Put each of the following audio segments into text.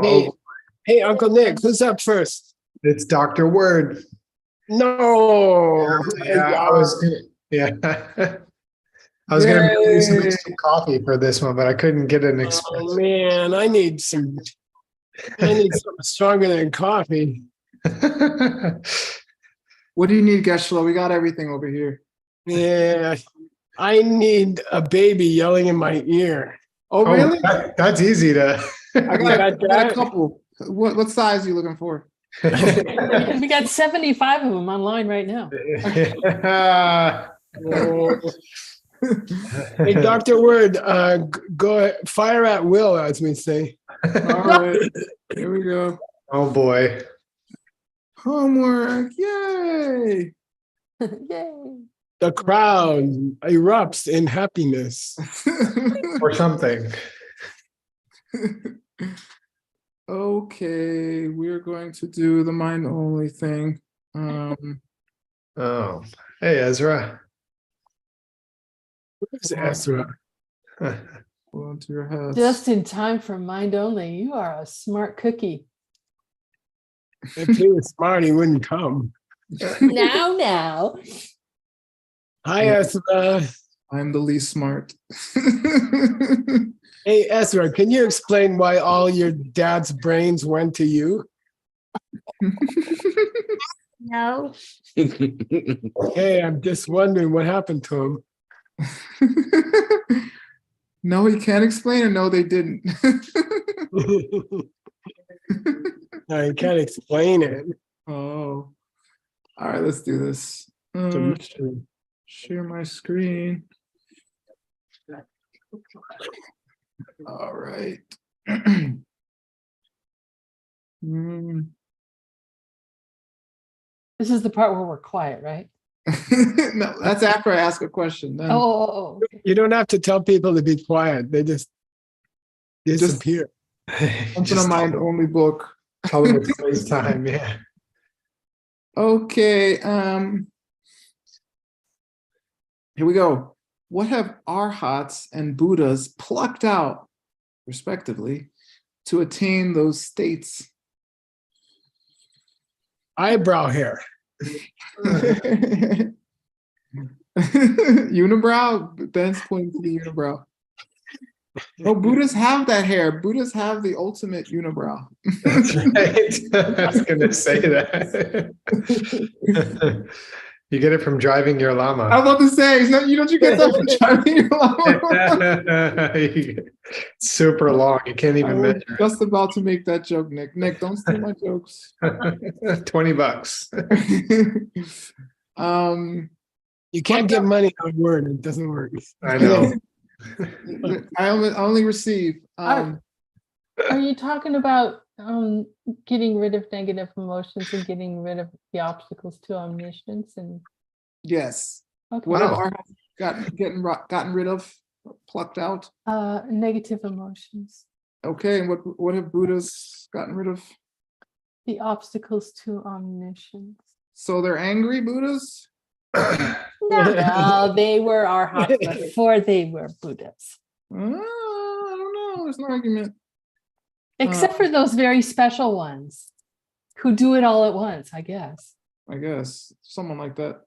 Hey, Oh, hey, Uncle Nick, who's up first? it's Dr. Word. No. Yeah, I was gonna, yeah. I was gonna make you some Yay. instant coffee for this one, but I couldn't get an Oh espresso. man, I need something stronger than coffee. What do you need, Geshla? We got everything over here. Yeah, I need a baby yelling in my ear. Oh, Oh, really? that's easy to. I You got got I got a that? couple. What size are you looking for? We got 75 of them online right now. Oh. Hey, Dr. Word, go ahead, fire at will, as we say. All right, here we go. Oh boy. Homework, yay! Yay. The crowd erupts in happiness. Or something. Okay, we're going to do the mind only thing. Oh, hey Ezra. Who's Ezra? Go into your heads. Just in time for mind only. You are a smart cookie. If he was smart, he wouldn't come. Now. Hi, Ezra. I'm the least smart. Hey, Ezra, can you explain why all your dad's brains went to you? No. Hey, I'm just wondering what happened to him. No, he can't explain it. No, they didn't. I can't explain it. Oh, all right, let's do this. It's a mystery. Share my screen. All right. This is the part where we're quiet, right? No, that's after I ask a question. Then Okay. You don't have to tell people to be quiet. They just disappear. open a mind only book. Tell them it's FaceTime, yeah. Okay, here we go. What have arhats and Buddhas plucked out, respectively, to attain those states? Eyebrow hair. Unibrow? Ben's pointing to the unibrow. Oh, Buddhas have that hair. Buddhas have the ultimate unibrow. That's right. I was gonna say that. You get it from driving your I'm llama. about to say, you don't get that from driving your llama? Super long. You can't I even was measure. just about to make that joke, Nick. Nick, don't steal my jokes. $20. You can't get money on word. It doesn't work. I know. I only receive. Are you talking about getting rid of negative emotions and getting rid of the obstacles to omniscience? And Yes. okay. What have arhats gotten rid of, plucked out? Negative emotions, Okay, and what have Buddhas gotten rid of? the obstacles to omniscience. So they're angry Buddhas? No, they were arhats before they were Buddhas. I don't know. There's no argument. Except for those very special ones who do it all at once, I guess. I guess someone like that.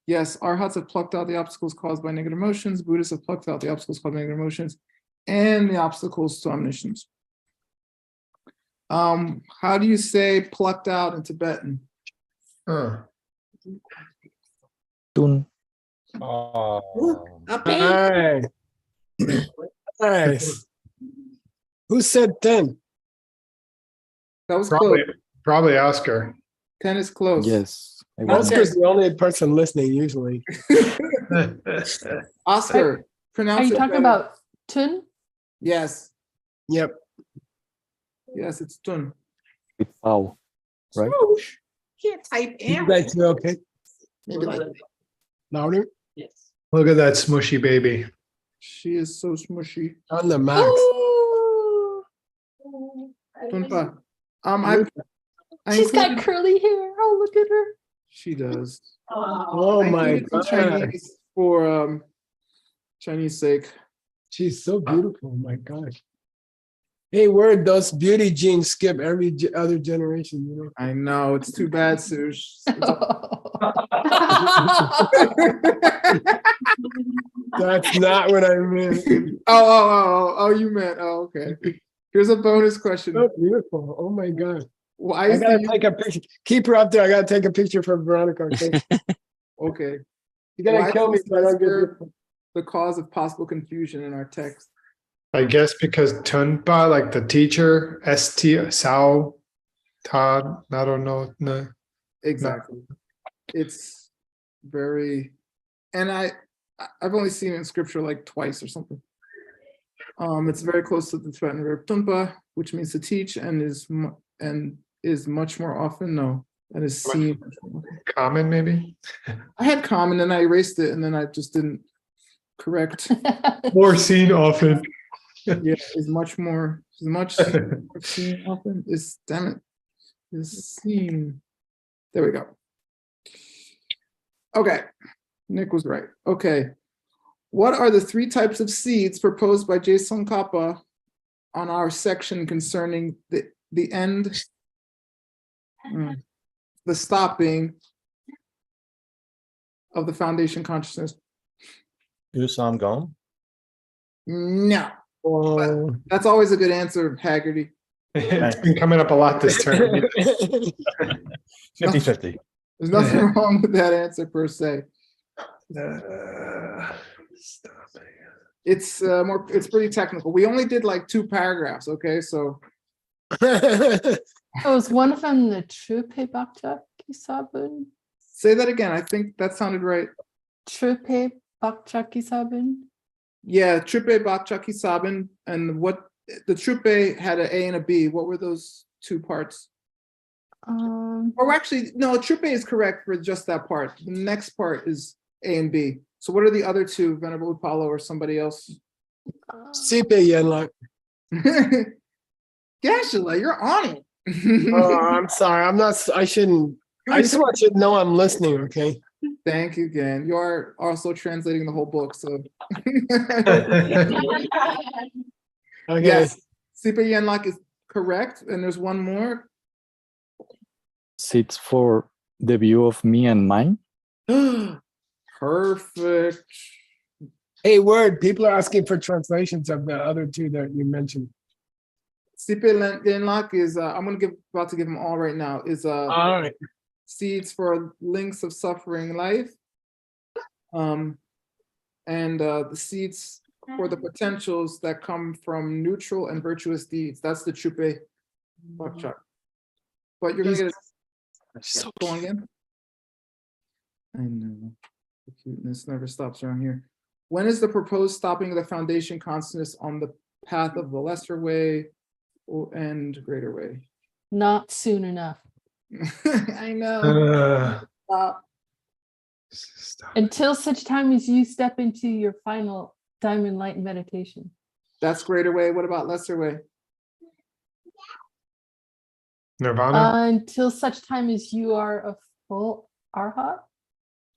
Yes, arhats have plucked out the obstacles caused by negative emotions. Buddhists have plucked out the obstacles caused by negative emotions and the obstacles to omniscience. How do you say plucked out in Tibetan? Tun. Nice. Nice. Who said 10? That was Probably, close. probably Oscar. 10 is close. Yes. I was- Oscar's the only person listening usually. Oscar, pronounce Are you it talking better. about Tun? Yes. Yep. Yes, it's Tun. With Pau, right? Can't type You in. guys do okay? Maybe like Louder? Look at that smushy baby. she is so smushy. On the max. Tunpa. I She's got included- curly hair. Oh, look at her. She does. Oh I my included some god. Chinese for Chinese sake. She's so beautiful. Oh my gosh. Hey, word, those beauty genes skip every other generation, you know? I know, it's too bad, Sush. That's not what I meant. Oh, you meant, oh, okay. Here's a bonus question. So beautiful. Oh my God. Why I is gotta the take a picture. Keep her up there. I gotta take a picture for Veronica. Okay? okay? You gotta Why kill me is if I don't get lesser this. the cause of possible confusion in our text? I guess because Tunpa, like the teacher, Sao, Todd, I don't know. No. Exactly. It's very, and I've only seen it in scripture like twice or something. It's very close to the threatened verb tumpa, which means to teach, and is much more often and is seen. Common, maybe? I had common and I erased it, and then I just didn't correct. Or seen often. Yeah, is much more seen often. Is damn it, is seen. There we go. Okay, Nick was right. Okay, what are the 3 types of seeds proposed by Jason Kappa on our section concerning the end, the stopping of the foundation consciousness? Do some gone. No, Oh. that's always a good answer, Haggerty. It's been coming up a lot this term. 50-50. There's nothing wrong with that answer per se. It's it's pretty technical. We only did like 2 paragraphs, okay? So Oh, is one of them the Trupe Bakcha Kisabun? say that again. I think that sounded right. Trupe Bakcha Kisabun? Yeah, Trupe Bakchaki Sabin, and what the Trupe had an A and a B. What were those 2 parts? Or actually, no, Trupe is correct for just that part. The next part is A and B. So what are the other 2, Venerable Apollo or somebody else? Sipe Yenlak. Gashula, you're on it. Oh, I'm sorry. I'm not. I shouldn't. I just want you to know I'm listening. Okay. Thank you again. You are also translating the whole book, so. Okay. Yes, Sipa Yenlak is correct, and there's one more. Seats for the view of me and mine. Perfect. Hey, word. People are asking for translations of the other 2 that you mentioned. Sipa Yenlak is, I'm about to give them all right now, is All right. seeds for links of suffering life. And the seeds for the potentials that come from neutral and virtuous deeds. That's the Chupe Bakchak. But you're gonna get So go on again. I know. The cuteness never stops around here. When is the proposed stopping of the foundation consciousness on the path of the lesser way and greater way? Not soon enough. I know. Stop. Until such time as you step into your final diamond light meditation. That's greater way. What about lesser way? Nirvana? Until such time as you are a full arhat.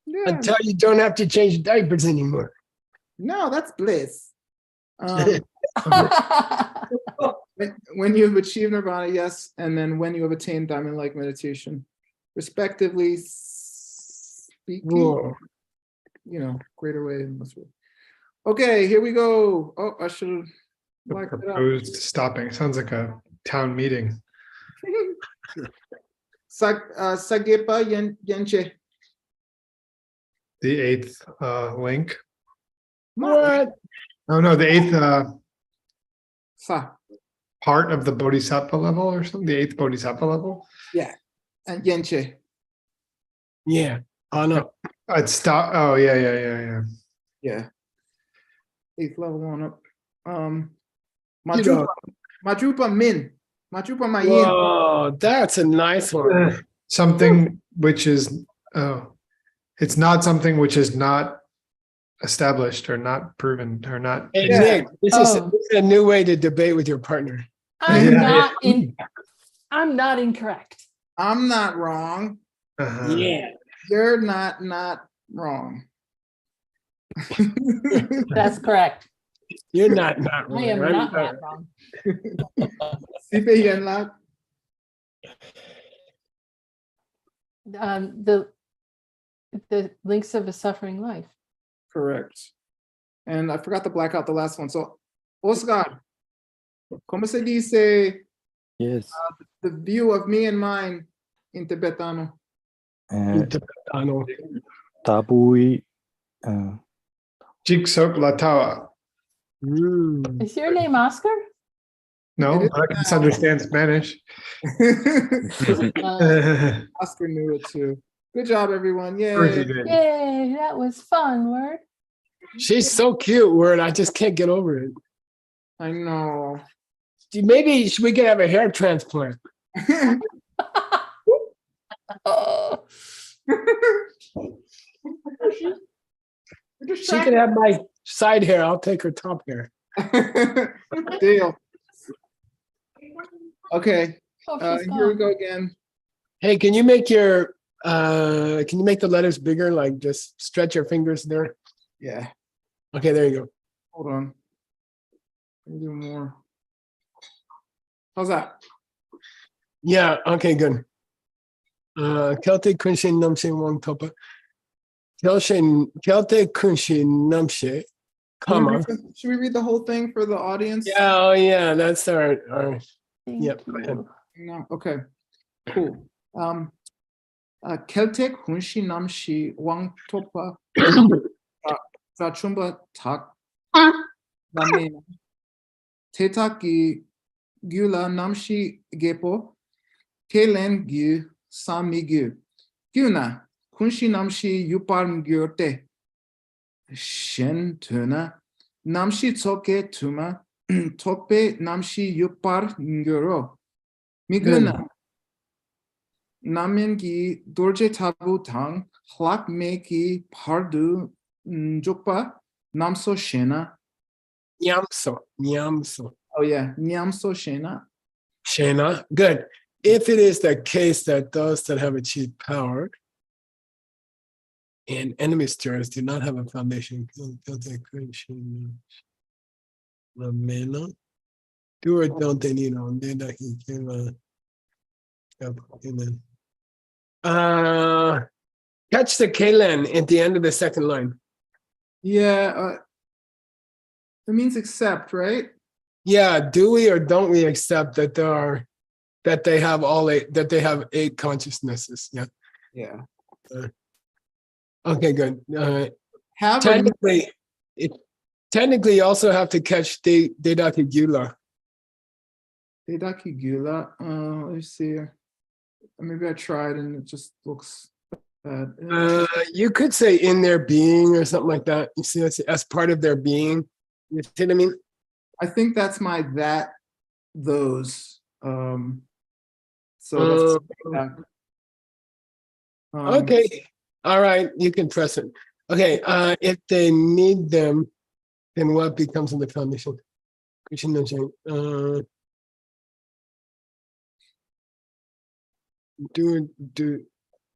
Yeah. until you don't have to change diapers anymore. No, that's bliss. When you have achieved nirvana, yes, and then when you have attained diamond-like meditation, respectively speaking, Whoa. you know, greater way and lesser way. Okay, here we go. Oh, I should have The blacked it up. proposed stopping. Sounds like a town meeting. Sagepa Yenche. The 8th link. What? Oh no, the 8th Sa. part of the Bodhisattva level or something. The 8th Bodhisattva level. And Yenche. Yeah. Oh no. It's stop. Oh yeah. Yeah. 8th level on up. You know. Majupa Min. Majupa Mayin. Whoa, that's a nice one. Something which is it's not something which is not established or not proven or not. Hey, Yeah. Nick, this is Oh. a new way to debate with your partner. I'm Yeah. I'm not incorrect. I'm not wrong. Uh-huh. You're not wrong. That's correct. You're not wrong. I am I'm not that wrong. Sipe Yenlak. The links of a suffering life. Correct. And I forgot to black out the last one. So, Oscar, ¿cómo se dice Yes. the view of me and mine in Tibetano? Tibetano. Tabui. Jigsok Latawa. Mm. Is your name Oscar? No, It is I can understand Spanish. Oscar knew it too. Good job, everyone. Of course Yay. you did. Yay, that was fun, Word. She's so cute, Word. I just can't get over it. I know. Maybe we could have a hair transplant. Oh, She could have my side hair. I'll take her top hair. Deal. Okay, oh, she's here we gone. go again. Hey, can you make the letters bigger? Like just stretch your fingers there. Yeah, Okay, there you go. hold on. Let me do more. How's that? Yeah, okay, good. Celtic Kunshin Namshe Wang Topa. Celtic Kunshin Namshe, comma. Should we read the whole thing for the audience? Yeah, oh yeah, that's our Thank yep, go ahead. you. No. Okay. Cool. Celtic Hunshi Namshi Wang Topa Zachumba Tak Namena Tetaki Gula Namshi Gepo Kelen Gu Samigu Guna Kunshi Namshi Yuparm Gyurte Shen Tuna Namshi Tsoke Tuma Tokpe Namshi Yupar Nguro Miguna Namengi Dorje Tabu Tang Hlak Meki Pardu Njukpa Namso Shena. Nyamso. Oh yeah, Nyamso Shena. Shana, good. If it is the case that those that have achieved power and enemy stirrers do not have a foundation, do or don't they need on? Catch the Kalen at the end of the second line. Yeah, it means accept, right? Yeah, do we or don't we accept that they have eight consciousnesses? Yeah. Yeah. Okay, good. Have Technically, you also have to catch Dedaki Gula. Dedaki Gula. Let me see here. Maybe I tried and it just looks bad. You could say in their being or something like that. You see, that's as part of their being. You see what I mean? I think that's my those. So that's okay. All right, you can press it. Okay, if they need them, then what becomes of the foundation?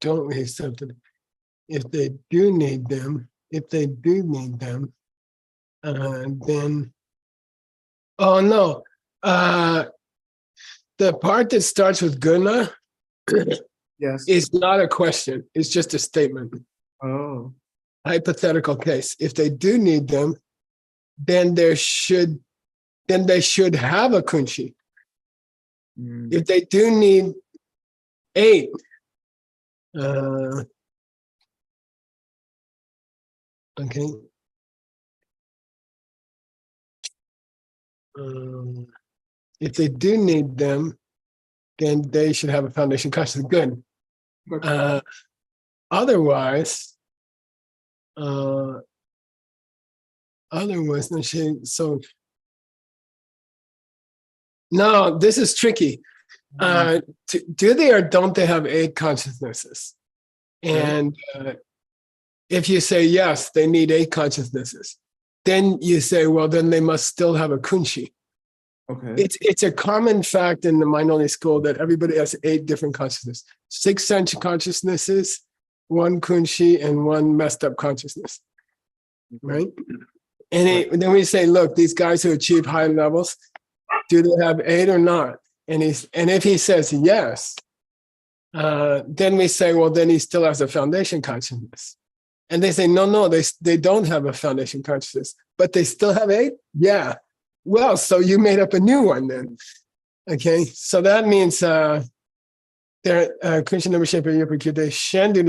Don't we accept it? If they do need them, then oh no. The part that starts with guna yes. is not a question, it's just a statement. Oh. Hypothetical case. If they do need them, then they should have a kunshi. If they do need 8, okay. If they do need them, then they should have a foundation consciousness. Good. Otherwise, so no, this is tricky. Do they or don't they have 8 consciousnesses? And if you say yes, they need 8 consciousnesses, then you say, well, then they must still have a kunshi. Okay. It's a common fact in the mind-only school that everybody has 8 different consciousnesses, 6 sense consciousnesses, 1 kunshi, and 1 messed up consciousness, right? then we say, look, these guys who achieve high levels, do they have 8 or not? And if he says yes, then we say, well, then he still has a foundation consciousness. And they say, no, they don't have a foundation consciousness, but they still have 8? Yeah. Well, so you made up a new one then. Okay, so that means their Kunshi number shape of Yupakute Shen do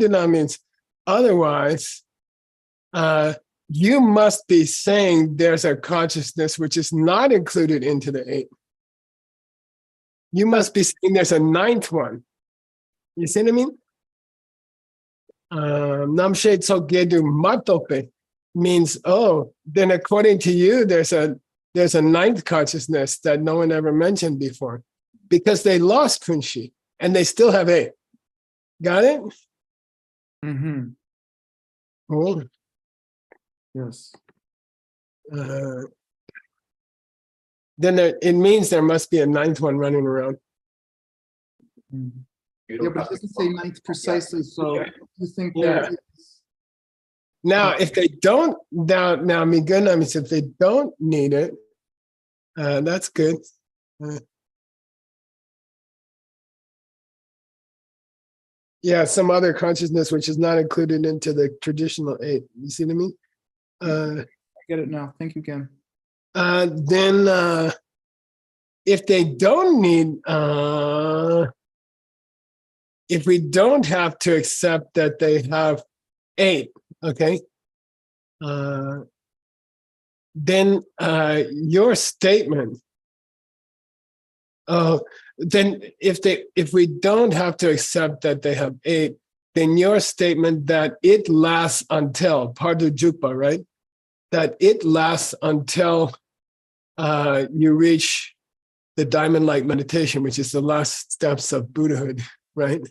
not means otherwise. You must be saying there's a consciousness which is not included into the 8. You must be saying there's a 9th one. You see what I mean? Namshe Tsogedu Matope means, oh, then according to you, there's a 9th consciousness that no one ever mentioned before, because they lost Kunshi and they still have 8. Got it? Mm-hmm. Cool. Yes. Then it means there must be a 9th one running around. Yeah, but it doesn't say 9th precisely, so you think Yeah. there is. Now, if they don't, now Miguna means if they don't need it, that's good. Yeah, some other consciousness which is not included into the traditional 8. You see what I mean? I get it now. Thank you again. Then if they don't need, if we don't have to accept that they have 8, okay, then your statement, then if we don't have to accept that they have 8, then your statement that it lasts until Pardu Jukpa, right? That it lasts until you reach the diamond light meditation, which is the last steps of Buddhahood, right?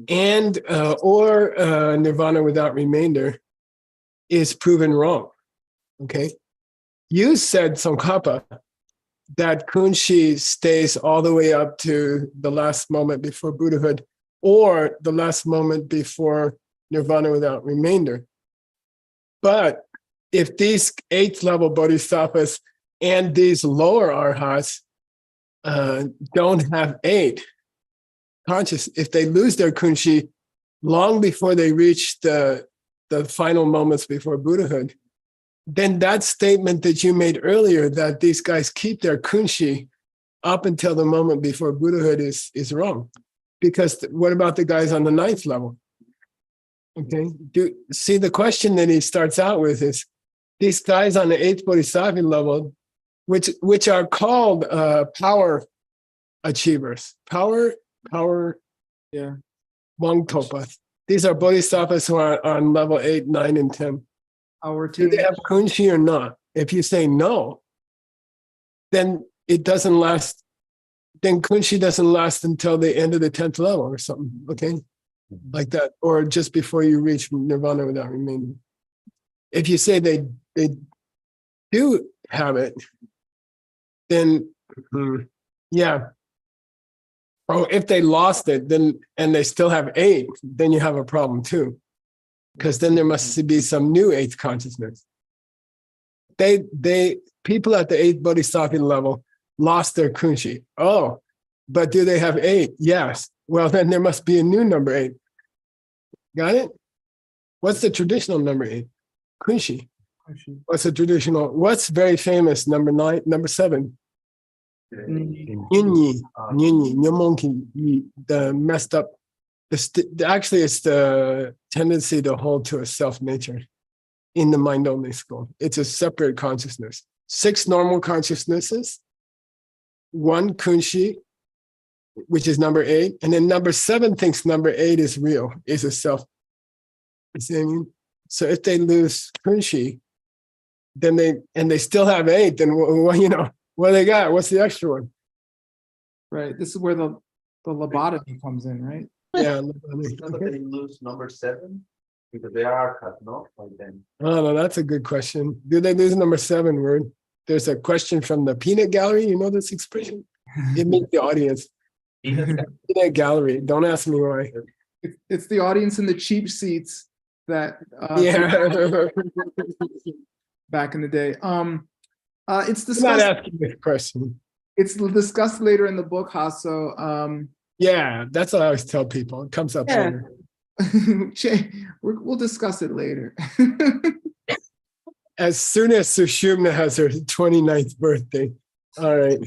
And or nirvana without remainder is proven wrong. Okay, you said Tsongkhapa that Kunshi stays all the way up to the last moment before Buddhahood, or the last moment before nirvana without remainder. But if these 8th level bodhisattvas and these lower arhats don't have 8 conscious, if they lose their Kunshi long before they reach the final moments before Buddhahood, then that statement that you made earlier that these guys keep their Kunshi up until the moment before Buddhahood is wrong. Because what about the guys on the 9th level? Okay, see the question that he starts out with is, these guys on the 8th Bodhisattva level, which are called power achievers, power, Yeah. Wangtopa. These are bodhisattvas who are on level 8, 9, and 10. Our Do team. they have Kunshi or not? If you say no, then it doesn't last. Then Kunshi doesn't last until the end of the 10th level or something. Okay, like that, or just before you reach nirvana without remaining. If you say they do have it, then yeah. Oh, if they lost it, then and they still have 8, then you have a problem too, because then there must be some new 8th consciousness. People at the 8th bodhisattva level lost their Kunshi. Oh, but do they have 8? Yes. Well, then there must be a new number 8. Got it? What's the traditional number 8? Kunshi. What's the traditional? What's very famous number 9? Number 7. Nyinyi, Nyamonki, the messed up. Actually, it's the tendency to hold to a self nature in the mind only school. It's a separate consciousness. 6 normal consciousnesses, 1 Kunshi, which is number 8, and then number 7 thinks number 8 is real, is a self. You see what I mean? So if they lose Kunshi, then they still have 8, then what do they got? What's the extra one? Right. This is where the lobotomy comes in, right? Yeah. They lose number 7 because they are cut, no? Like then. Oh, no, that's a good question. Do they lose number 7 word? There's a question from the peanut gallery. You know this expression? It means the audience. Peanut gallery. Don't ask me why. It's the audience in the cheap seats that Yeah. back in the day. It's I'm not discussed. asking this question. It's discussed later in the book, Hasso. Yeah, that's what I always tell people. It comes up Yeah. later. We'll discuss it later. As soon as Sushumna has her 29th birthday. All right.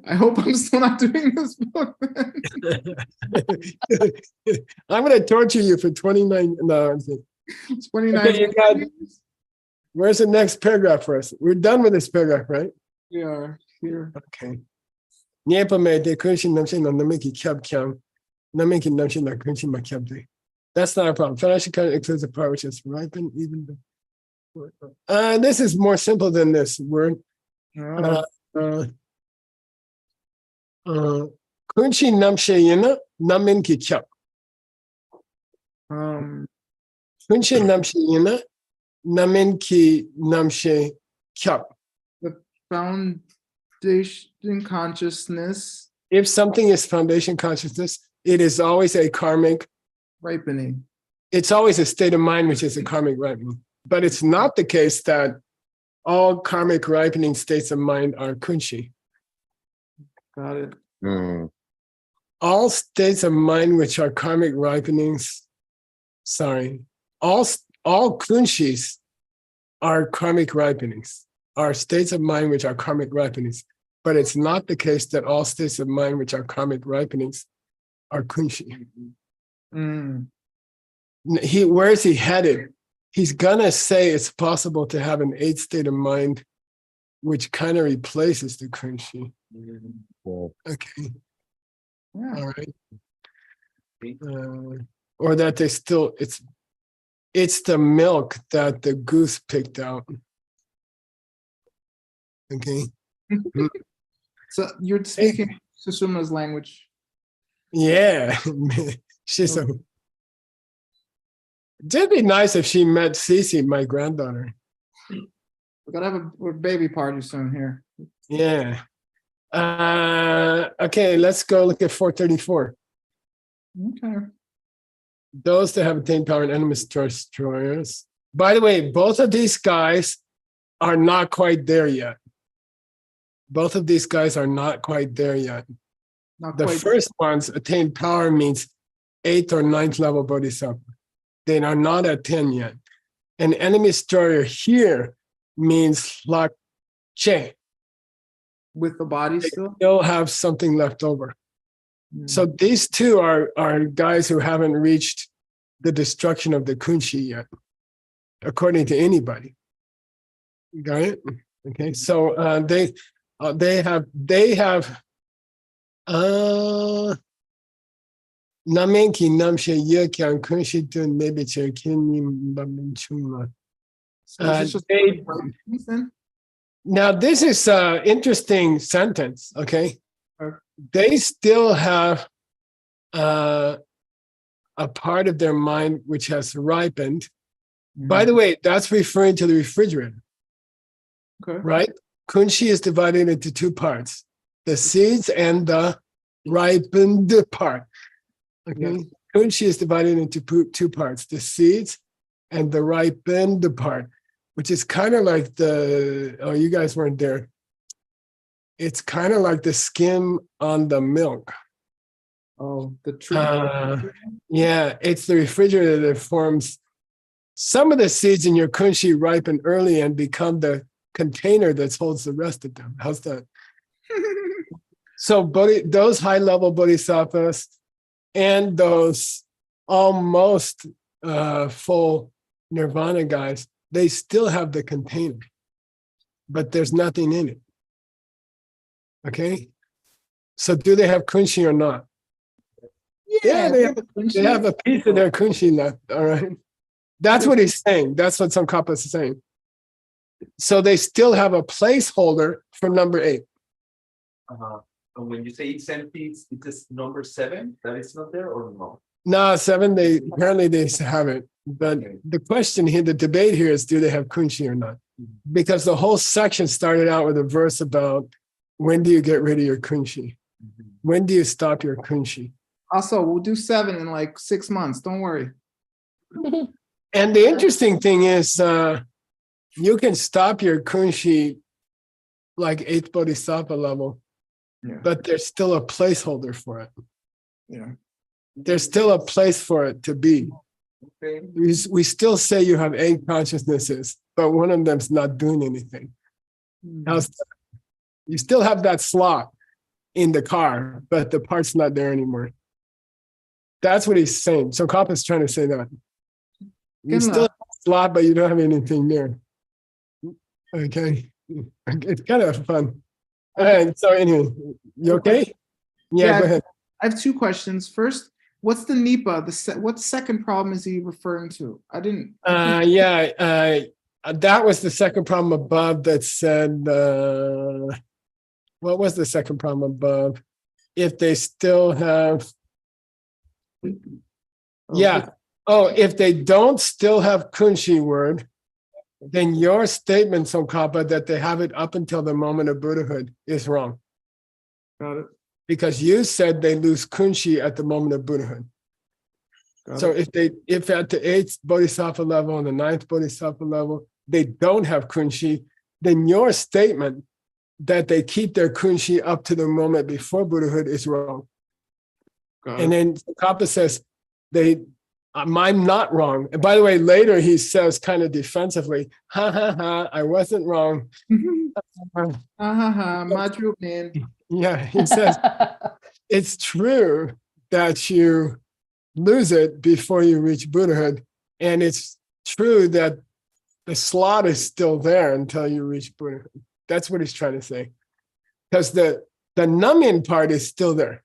I hope I'm still not doing this book. I'm going to torture you for 29. No, I'm kidding. 29. Okay, you got- Where's the next paragraph for us? We're done with this paragraph, right? We are here. Okay. Nyepame kunshin namshin na namiki kyab kyam. Namiki namshin na kunshin ma kyab de. That's not a problem. Financial kind includes a part which is ripened even. This is more simple than this word. Kunshi namshe yina namin ki kyab. Kunshi namshe yina namin ki namshe kyab. The foundation consciousness If something is foundation consciousness, it is always a karmic. ripening. It's always a state of mind which is a karmic ripening. But it's not the case that all karmic ripening states of mind are kunshi. Got it. All states of mind which are karmic ripenings, all kunshis are karmic ripenings, are states of mind which are karmic ripenings. But it's not the case that all states of mind which are karmic ripenings are kunshi. Where is he headed? He's gonna say it's possible to have an 8th state of mind, which kind of replaces the kunshi. Okay. Yeah. All right. Or that they still, it's the milk that the goose picked out. Okay. So you're speaking Susuma's language. Yeah. She's a. It'd be nice if she met Cece, my granddaughter. We're gonna have a baby party soon here. Yeah. Okay, let's go look at 434. Okay. Those that have attained power and enemies destroyers. By the way, both of these guys are not quite there yet. Both of these guys are not quite there yet. Not The quite. first ones, attained power means 8th or 9th level bodhisattva. They are not at 10 yet. An enemy destroyer here means lak che. With the body They still. still have something left over. So these two are guys who haven't reached the destruction of the kunshi yet, according to anybody. Got it? Okay, so they have namenki namshe yekyan kunshi tun maybe cherkin babinchuma. So is this just then? Now this is an interesting sentence. Okay, they still have a part of their mind which has ripened. By the way, that's referring to the refrigerator. Okay. Right? Kunshi is divided into 2 parts, the seeds and the ripened part. Okay. Yeah. Kunshi is divided into 2 parts, the seeds and the ripened part, which is kind of like you guys weren't there. It's kind of like the skim on the milk. Oh, the tree. Yeah, it's the refrigerator that forms some of the seeds in your kunshi ripen early and become the container that holds the rest of them. How's that? So those high-level bodhisattvas and those almost full nirvana guys, they still have the container, but there's nothing in it. Okay? So do they have kunshi or not? Yeah, they have a piece of their kunshi left, all right? That's what he's saying. That's what Tsongkhapa is saying. So they still have a placeholder for number 8. And when you say it's empty, it's just number 7 that is not there or no? No, 7, they apparently they have it. But the question here, the debate here is, do they have kunshi or not? Because the whole section started out with a verse about when do you get rid of your kunshi? When do you stop your kunshi? Also, we'll do 7 in like 6 months. Don't worry. And the interesting thing is, you can stop your kunshi like eighth bodhisattva level, Yeah. but there's still a placeholder for it. Yeah. There's still a place for it to be. Okay. We still say you have eight consciousnesses, but one of them's not doing anything. How's that? You still have that slot in the car, but the part's not there anymore. That's what he's saying. So Kappa's trying to say that. You Good still luck. have a slot, but you don't have anything there. Okay. It's kind of fun. All right. So anyway, you okay? Yeah, go ahead. I have two questions. First, what's the NEPA? What second problem is he referring to? I didn't. That was the second problem above that said, what was the second problem above? If they still have, if they don't still have kunshi word, then your statement, Tsongkhapa, that they have it up until the moment of Buddhahood is wrong. Got it. Because you said they lose kunshi at the moment of Buddhahood. Got So it. if at the eighth bodhisattva level and the ninth bodhisattva level, they don't have kunshi, then your statement that they keep their kunshi up to the moment before Buddhahood is wrong. Got And it. then Kappa says, I'm not wrong. And by the way, later he says kind of defensively, ha ha ha, I wasn't wrong. Madru man. Yeah, he says, it's true that you lose it before you reach Buddhahood. And it's true that the slot is still there until you reach Buddhahood. That's what he's trying to say. Because the numbing part is still there.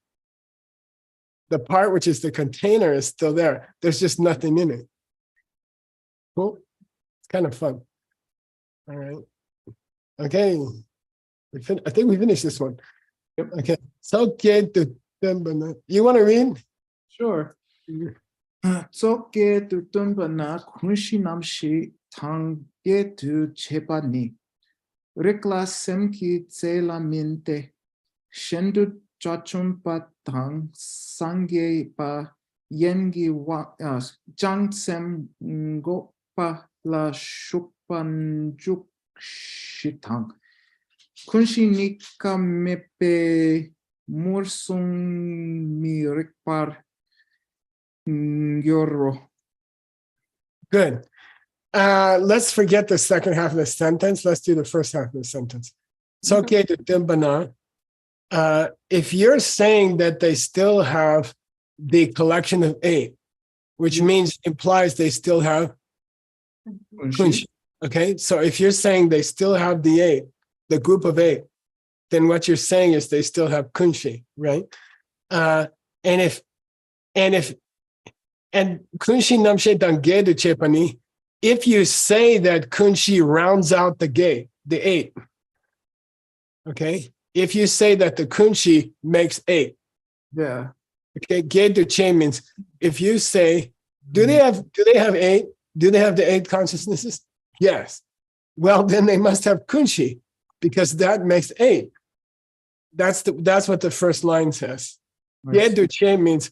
The part which is the container is still there. There's just nothing in it. Cool. It's kind of fun. All right. Okay. I think we finished this one. Yep. Okay. So you want to read? Sure. Tsoke tu tumbana kunshi namshi tangye tu chepani. Rikla semki tsela minte. Shendu chachumpa tang sangye pa yengi jangsem ngopa la shupanjuk shitang. Kunshi nika mepe mursung mi rikpar Gyoro. Good. Let's forget the second half of the sentence. Let's do the first half of the sentence. Soke tu timbana. If you're saying that they still have the collection of eight, which means implies they still have kunshi. Okay, so if you're saying they still have the eight, the group of eight, then what you're saying is they still have kunshi, right? And kunshi namshe dange de chepani, if you say that kunshi rounds out the gate, the eight, okay? If you say that the kunshi makes eight, Yeah. okay, ge de che means if you say, do they have eight? Do they have the eight consciousnesses? Yes. Well, then they must have kunshi because that makes eight. That's what the first line says. Ge de che means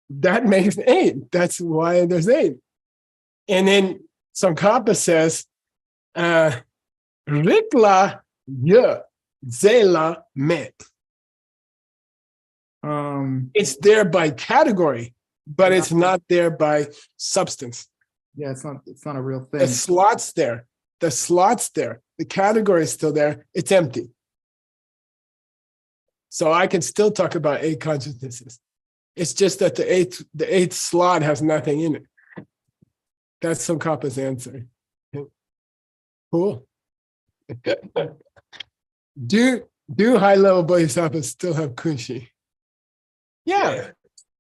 that makes eight. That's why there's eight. And then Tsongkhapa says, Rikla ye zela met. It's there by category, but it's not there by substance. Yeah, it's not a real thing. The slot's there. The slot's there. The category is still there. It's empty. So I can still talk about eight consciousnesses. It's just that the eighth slot has nothing in it. That's Tsongkhapa's answer. Cool. Do high-level bodhisattvas still have kunshi? Yeah.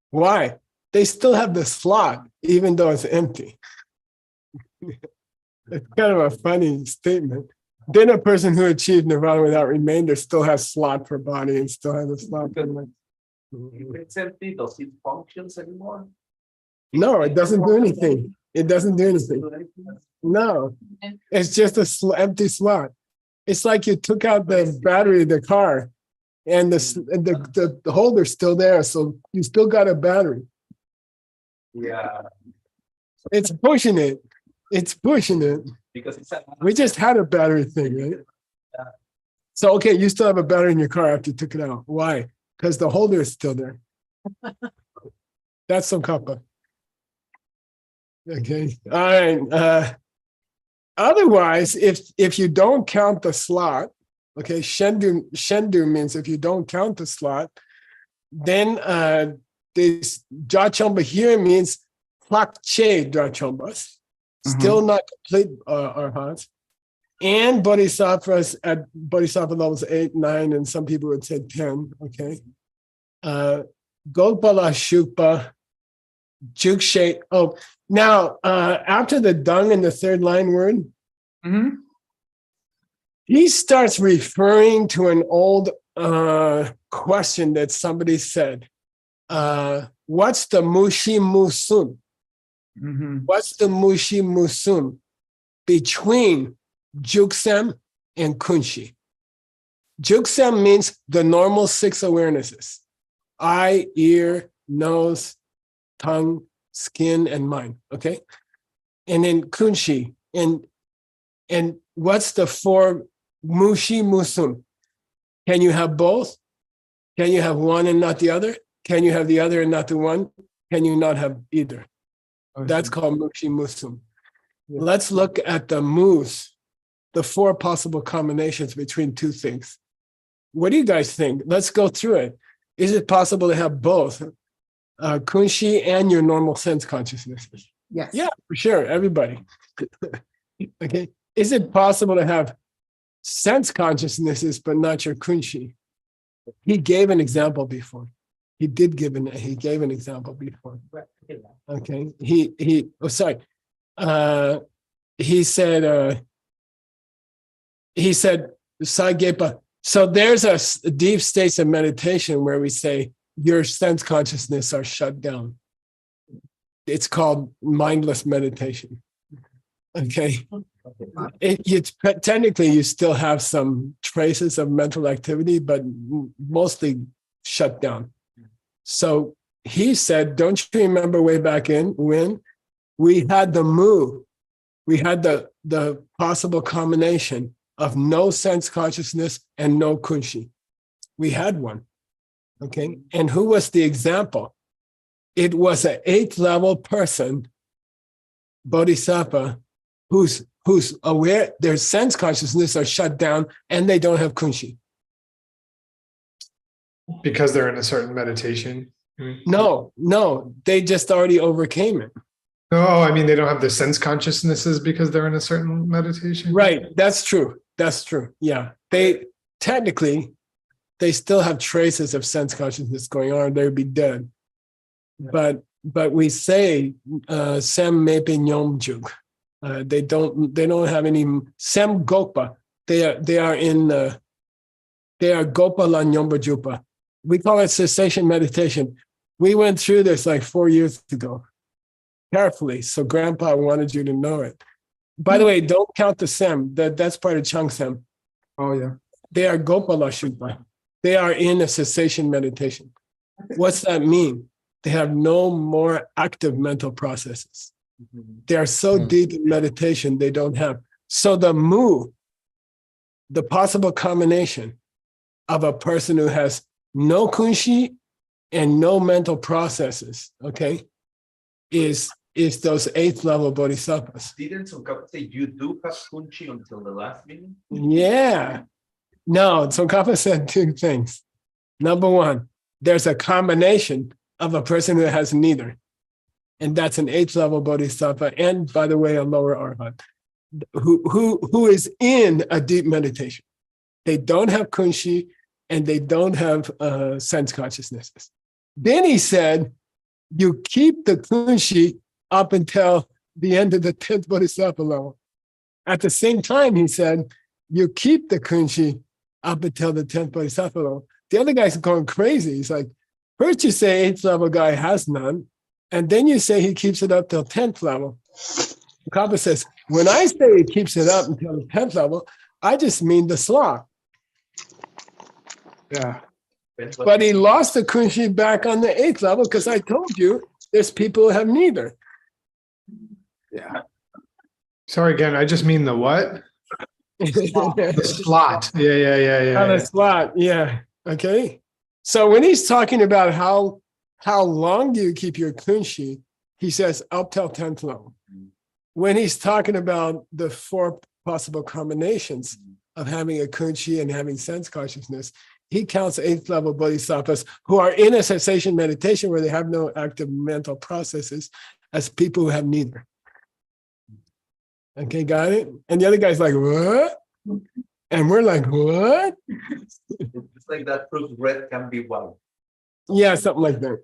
Why? They still have the slot, even though it's empty. It's kind of a funny statement. Then a person who achieved nirvana without remainder still has slot for body and still has a slot for mind. If it's empty, does it functions anymore? No, it doesn't do anything. It doesn't do anything. No, it's just a empty slot. It's like you took out the battery of the car and the holder's still there. So you still got a battery. Yeah. It's pushing it. It's pushing it. because it's a. We just had a battery thing, right? Yeah. So, okay, you still have a battery in your car after you took it out. Why? Because the holder is still there. That's some copper. Okay, all right. Otherwise, if you don't count the slot, okay, shendu means if you don't count the slot, then this drachomba here means plakche drachombas, still not complete arhats. And bodhisattvas at bodhisattva levels 8, 9, and some people would say 10. Okay. Gopala Shukpa, Jukshe. Oh, now after the dung in the third line word, he starts referring to an old question that somebody said. What's the mushi musun? What's the mushi musun between Juksem and Kunshi? Juksem means the normal 6 awarenesses: eye, ear, nose, tongue, skin, and mind. Okay, and then Kunshi, and what's the 4 mushi musun? Can you have both? Can you have one and not the other? Can you have the other and not the one? Can you not have either? That's called mushi musum. Let's look at the mus, the 4 possible combinations between 2 things. What do you guys think? Let's go through it. Is it possible to have both kunshi and your normal sense consciousnesses? Yes. Yeah, for sure, everybody. Okay. Is it possible to have sense consciousnesses but not your kunshi? He gave an example before. He gave an example before. Okay. He said Sagepa. So there's a deep states of meditation where we say your sense consciousness are shut down. It's called mindless meditation. Okay. Technically you still have some traces of mental activity, but mostly shut down. So he said, don't you remember way back when we had the mu, we had the possible combination of no sense consciousness and no kunshi. We had one. Okay. And who was the example? It was an 8th level person, bodhisattva, who's aware their sense consciousness are shut down and they don't have kunshi. Because they're in a certain meditation. No, they just already overcame it. No, I mean, they don't have the sense consciousnesses because they're in a certain meditation. Right. That's true. Yeah. They technically, they still have traces of sense consciousness going on. They'd be dead. But we say sem mepe nyomjuk. They don't have any sem gopa. They are Gopala Nyomba Jupa. We call it cessation meditation. We went through this like 4 years ago, carefully. So Grandpa wanted you to know it. By the way, don't count the sem. That's part of Chang Sem. Oh, yeah. They are Gopala Shupa. They are in a cessation meditation. What's that mean? They have no more active mental processes. They are so deep in meditation, they don't have. So the mu, the possible combination of a person who has no kunshi and no mental processes, okay, is those 8th level bodhisattvas. Didn't Tsongkhapa say you do have kunchi until the last meeting? Yeah. No, Tsongkhapa said 2 things. Number 1, there's a combination of a person who has neither. And that's an 8th level bodhisattva, and by the way, a lower arhat, who is in a deep meditation. They don't have kunshi and they don't have sense consciousnesses. Then he said, you keep the kunshi up until the end of the 10th bodhisattva level. At the same time, he said, you keep the kunshi up until the 10th bodhisattva level. The other guy's going crazy. He's like, first you say 8th level guy has none, and then you say he keeps it up till 10th level. Kappa says, when I say he keeps it up until the 10th level, I just mean the sloth. Yeah. But he lost the kunshi back on the 8th level because I told you there's people who have neither. Yeah. Sorry again, I just mean the what? The slot. Yeah. On a slot, yeah. Okay. So when he's talking about how long do you keep your kunshi, he says up till 10th level. When he's talking about the 4 possible combinations of having a kunshi and having sense consciousness, he counts 8th level bodhisattvas who are in a cessation meditation where they have no active mental processes as people who have neither. Okay, got it? And the other guy's like, what? And we're like, what? It's like that proves red can be white. Yeah, something like that.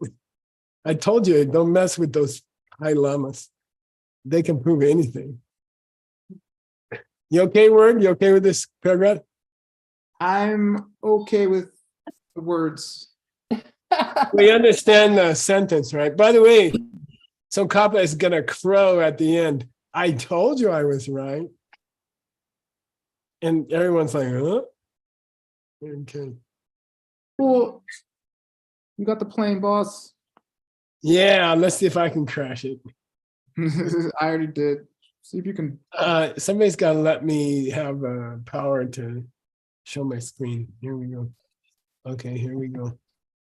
I told you, don't mess with those high lamas. They can prove anything. You okay, Word? You okay with this paragraph? I'm okay with the words. We understand the sentence, right? By the way, Tsongkhapa is going to crow at the end. I told you I was right. And everyone's like, huh? Okay. Cool. You got the plane, boss. Yeah, let's see if I can crash it. I already did. See if you can. Somebody's got to let me have power to show my screen. Here we go. Okay, here we go.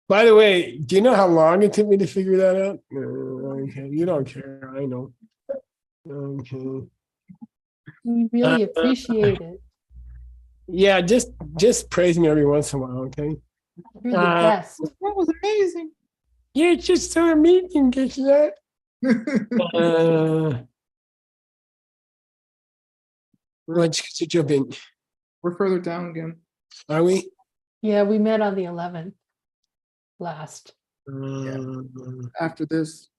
By the way, do you know how long it took me to figure that out? Okay, you don't care. I know. Okay. We really appreciate it. Yeah, just praise me every once in a while, okay? You're the best. That was amazing. You're just so amazing, Krishna. What's your jump in? We're further down again. Are we? Yeah, we met on the 11th last. After this.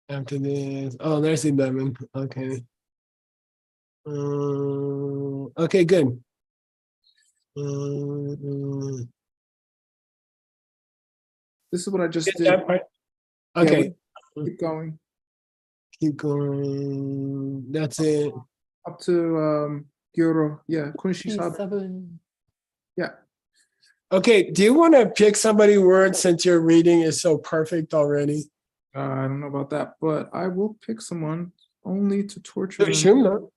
After this. Oh, there's 11. Okay. Okay, good. This is what I just Get did. that part? Okay. Keep going. Keep going. That's it. Up to Gyoro. Yeah. Kunshi Sabe. Sabun. Yeah. Okay, do you want to pick somebody word since your reading is so perfect already? I don't know about that, but I will pick someone only to torture them. Shimna.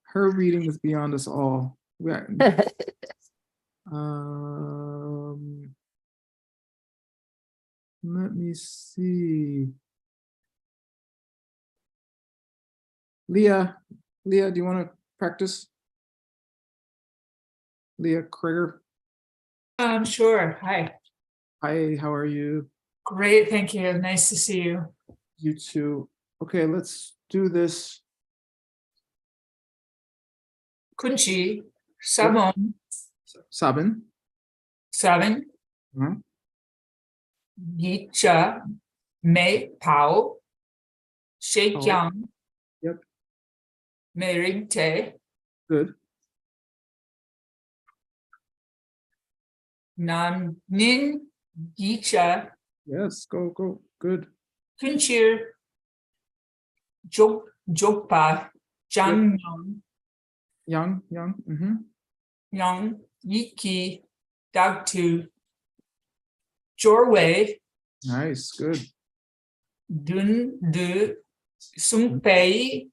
Her reading is beyond us all. Let me see. Leah, do you want to practice? Leah Krager. Sure. Hi. Hi, how are you? Great. Thank you. Nice to see you. You too. Okay, let's do this. Kunchi, Sabon, Sabin. 7, Mhm. Yicha, Mei Pao, Sheikyang, Yep. Mei Te, Good. Nam Nin Yicha, Yes, go. Good. Kunchir, Jokpa, Jang Young. Mm-hmm. Yang, Yiki, Dagtu, Jorwei, Nice, good. Dun Du, Sung Pei,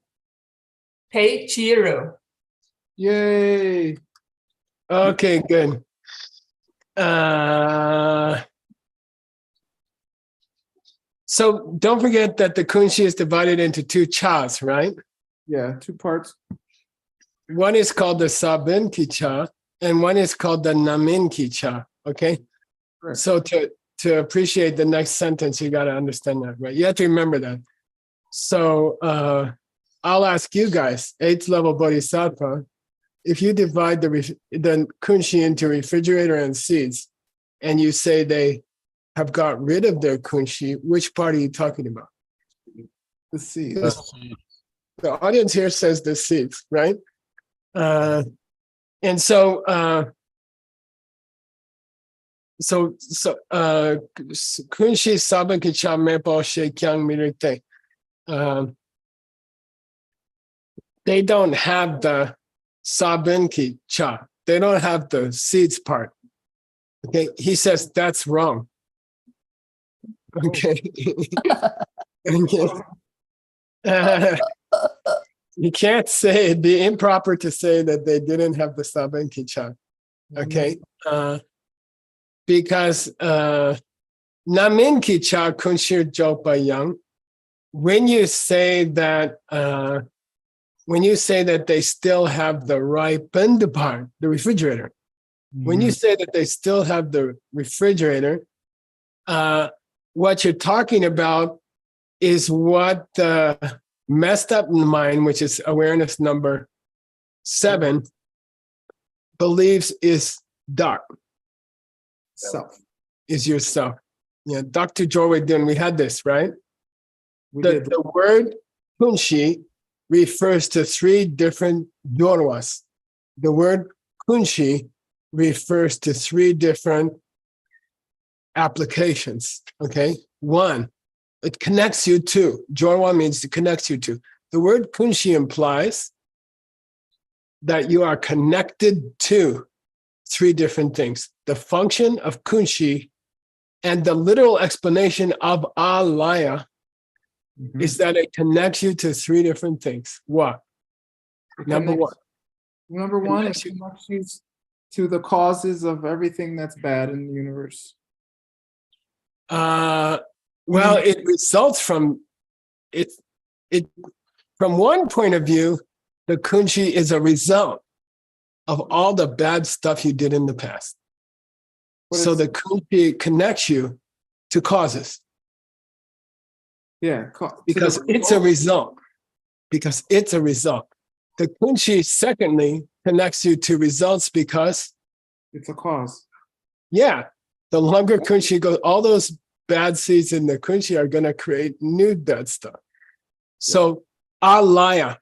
Pei Chiro. Yay. Okay, good. So don't forget that the kunshi is divided into 2 chas, right? Yeah, 2 parts. One is called the sabin ki cha, and one is called the namin ki cha. Okay. Correct. So to appreciate the next sentence, you got to understand that, right? You have to remember that. So I'll ask you guys, 8th level bodhisattva, if you divide the kunshi into refrigerator and seeds, and you say they have got rid of their kunshi, which part are you talking about? The seed. The audience here says the seeds, right? And so kunshi saban kicha mepo shekyang mirite. They don't have the saban kicha. They don't have the seeds part. Okay, he says that's wrong. Okay. Okay. You can't say, it'd be improper to say that they didn't have the Saben Kicha. Okay. Because Namin Kicha Kunshir Jopa Yang, when you say that they still have the ripened part, the refrigerator, when you say that they still have the refrigerator, what you're talking about is what the messed up mind, which is awareness number 7, believes is dark, Self. is yourself. Yeah, Dr. Jorway Dun, we had this, right? We did. The word kunshi refers to 3 different jorwas. The word kunshi refers to 3 different applications. Okay. 1, it connects you to. Jorwa means it connects you to. The word kunshi implies that you are connected to 3 different things. The function of kunshi and the literal explanation of alaya is that it connects you to 3 different things. What? Number 1. Number 1, it Connects you- connects you to the causes of everything that's bad in the universe. Well, it results from it. From one point of view, the kunshi is a result of all the bad stuff you did in the past. But So it's- the kunshi connects you to causes Yeah. because it's a result. Because it's a result. The kunshi, secondly, connects you to results because, It's a cause. yeah, the longer kunshi goes, all those bad seeds in the kunshi are going to create new bad stuff. So alaya,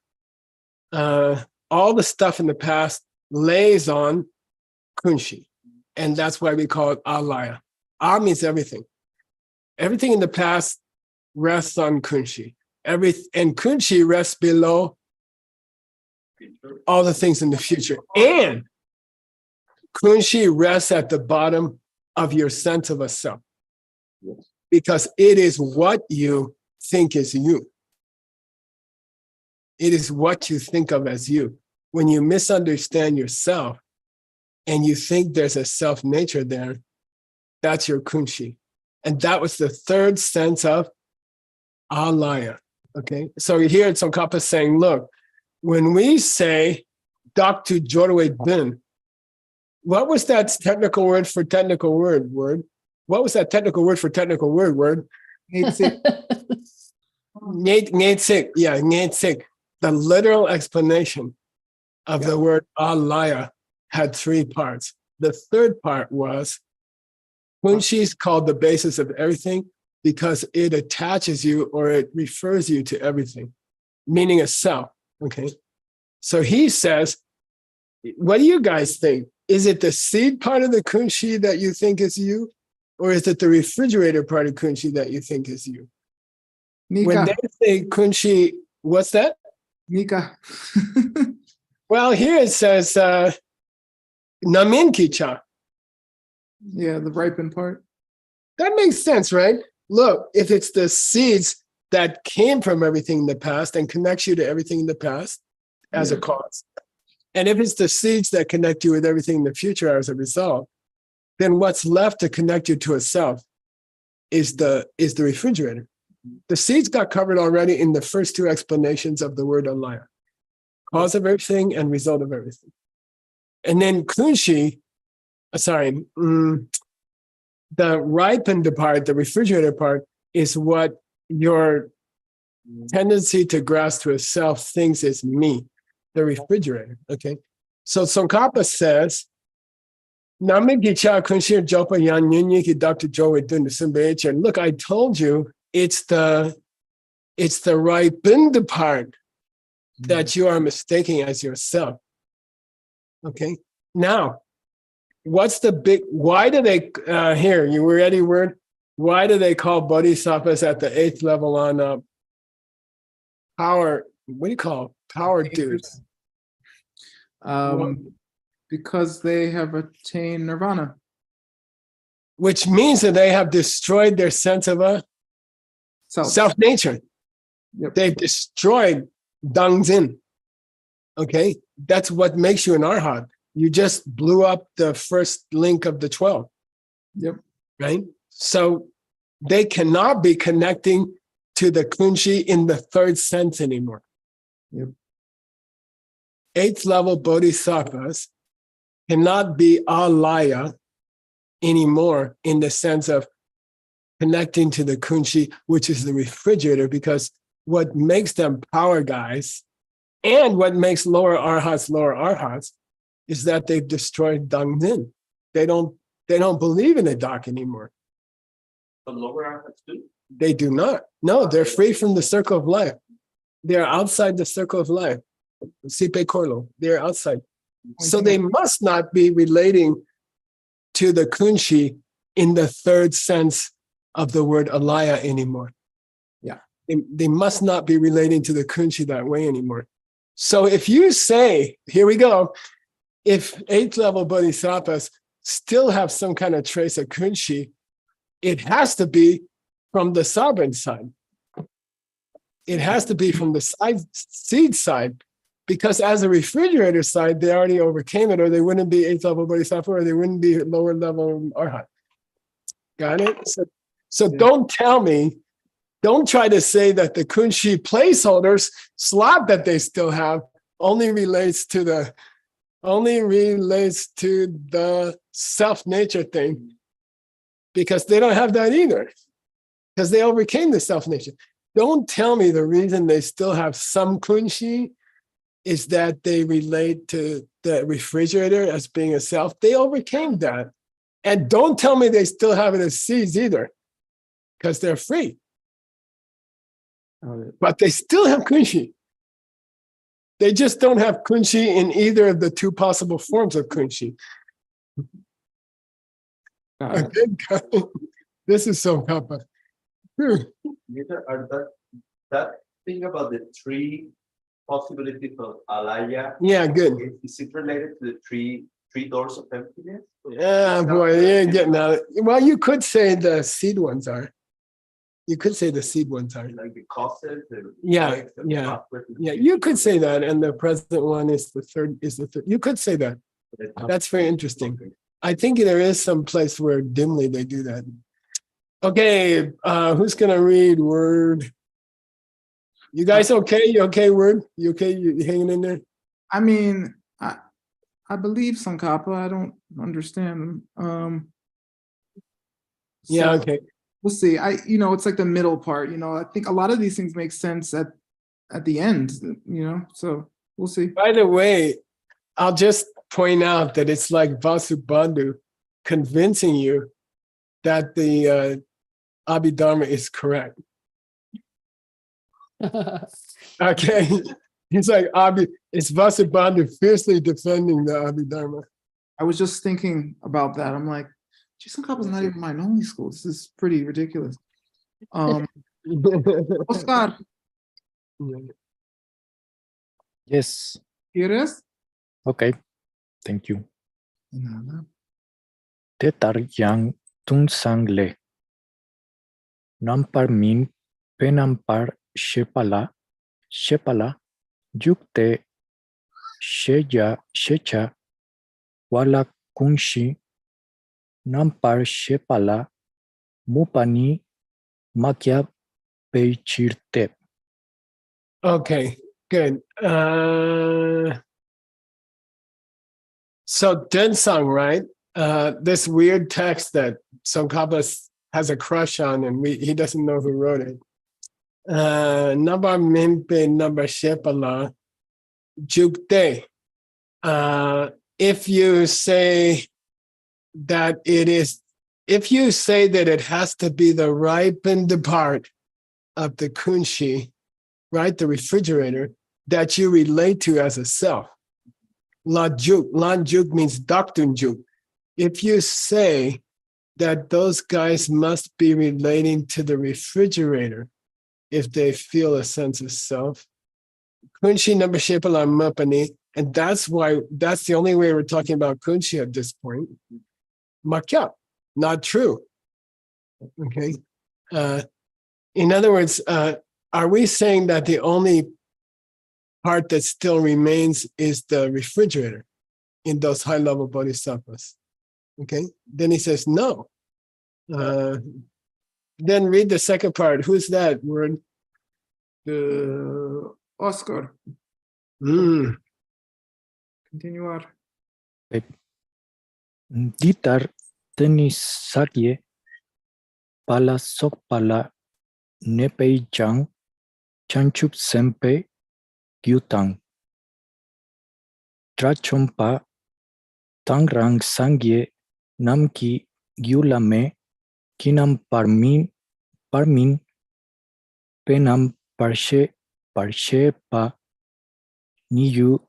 all the stuff in the past lays on kunshi. And that's why we call it alaya. A means everything. Everything in the past rests on kunshi. And kunshi rests below all the things in the future. And kunshi rests at the bottom of your sense of a self. Because it is what you think is you. It is what you think of as you. When you misunderstand yourself and you think there's a self nature there, that's your kunshi. And that was the 3rd sense of alaya. Okay. So here Tsongkhapa is saying, look, when we say Dr. Jorwe Bin, what was that technical word for technical word? What was that technical word for technical word? Ngetsik. Yeah, ngetsik. The literal explanation of the word alaya had 3 parts. The 3rd part was kunshi is called the basis of everything because it attaches you or it refers you to everything, meaning a self. Okay. So he says, what do you guys think? Is it the seed part of the kunshi that you think is you? Or is it the refrigerator part of kunshi that you think is you? When Nika. they say kunshi, what's that? Nika. Well, here it says namin kicha. Yeah, the ripened part. That makes sense, right? Look, if it's the seeds that came from everything in the past and connects you to everything in the past as a cause, and if it's the seeds that connect you with everything in the future as a result, then what's left to connect you to a self is the refrigerator. The seeds got covered already in the first 2 explanations of the word alaya. Cause of everything and result of everything. And then kunshi, the ripened part, the refrigerator part, is what your tendency to grasp to a self thinks is me, the refrigerator. Okay. So Tsongkhapa says, Dr. Joey look, I told you it's the ripened part that you are mistaking as yourself. Okay. Now, what's the big, why do they, here, you ready, word? Why do they call bodhisattvas at the 8th level on power, what do you call it? Power dudes? Because they have attained nirvana. Which means that they have destroyed their sense of a self nature. Yep. They've destroyed Dangzin. Okay, that's what makes you an arhat. You just blew up the first link of the 12. Yep. Right? So they cannot be connecting to the kunshi in the third sense anymore. Yep. Eighth level bodhisattvas cannot be alaya anymore in the sense of connecting to the kunshi, which is the refrigerator, because what makes them power guys and what makes lower arhats is that they've destroyed Dangmin. They don't believe in the dak anymore. The lower arhats too? They do not. No, they're free from the circle of life. They're outside the circle of life. Sipe Korlo, they're outside. So they must not be relating to the kunshi in the third sense of the word alaya anymore. Yeah. They must not be relating to the kunshi that way anymore. So if you say, here we go, if eighth level bodhisattvas still have some kind of trace of kunshi, it has to be from the sovereign side. It has to be from the seed side, because as a refrigerator side, they already overcame it, or they wouldn't be eighth level bodhisattva, or they wouldn't be lower level arhat. Got it? So don't tell me, don't try to say that the kunshi placeholders slot that they still have only relates to the self nature thing, because they don't have that either, because they overcame the self nature. Don't tell me the reason they still have some kunshi is that they relate to the refrigerator as being a self. They overcame that. And don't tell me they still have it as seeds either, because they're free. But they still have kunshi. They just don't have kunshi in either of the two possible forms of kunshi. Okay. This is so complex. That thing about the three possibilities of alaya, Yeah, good. is it related to the three doors of emptiness? Yeah, boy, you ain't getting out of it. Well, you could say the seed ones are. You could say the seed ones are. Like the causes, Yeah. Yeah, you could say that, and the present one is the third. You could say that. That's very interesting. I think there is some place where dimly they do that. Okay, who's gonna read Word? You guys okay? You okay, Word? You okay? You hanging in there? I mean, I believe Sankapa. I don't understand them. Yeah, So okay. we'll see. It's like the middle part. I think a lot of these things make sense at the end. So we'll see. By the way, I'll just point out that it's like Vasubandhu convincing you that the Abhidharma is correct. Okay. He's like, it's Vasubandhu fiercely defending the Abhidharma. I was just thinking about that. I'm like, Jason Kappa's not even mine only school. This is pretty ridiculous. Oscar, Yes. ¿quieres? Okay. Thank you. Nada. Tetar yang tung sang le. Nampar min penampar shepala yukte shecha wala kunshi nampar shepala mupani makya peichirte. Okay, good. So Densang, right? This weird text that Tsongkhapa has a crush on, and he doesn't know who wrote it. Namba Mimpe Namba Shepala Jukte. If you say that it has to be the ripened part of the kunshi, right, the refrigerator, that you relate to as a self. Lanjuk means Daktunjuk. If you say that those guys must be relating to the refrigerator if they feel a sense of self, kunshi number shepala mapani, and that's the only way we're talking about kunshi at this point. Makya, not true. Okay. In other words, are we saying that the only part that still remains is the refrigerator in those high-level bodhisattvas. Okay, then he says no. Then read the second part. Who's that word? Oscar, Mm. continuar. Ditar tenis sakye pala sok pala nepei jang chanchup sempe gyutang. Trachompa tangrang sangye namki gyulame kinam parmin penam parshe pa niyu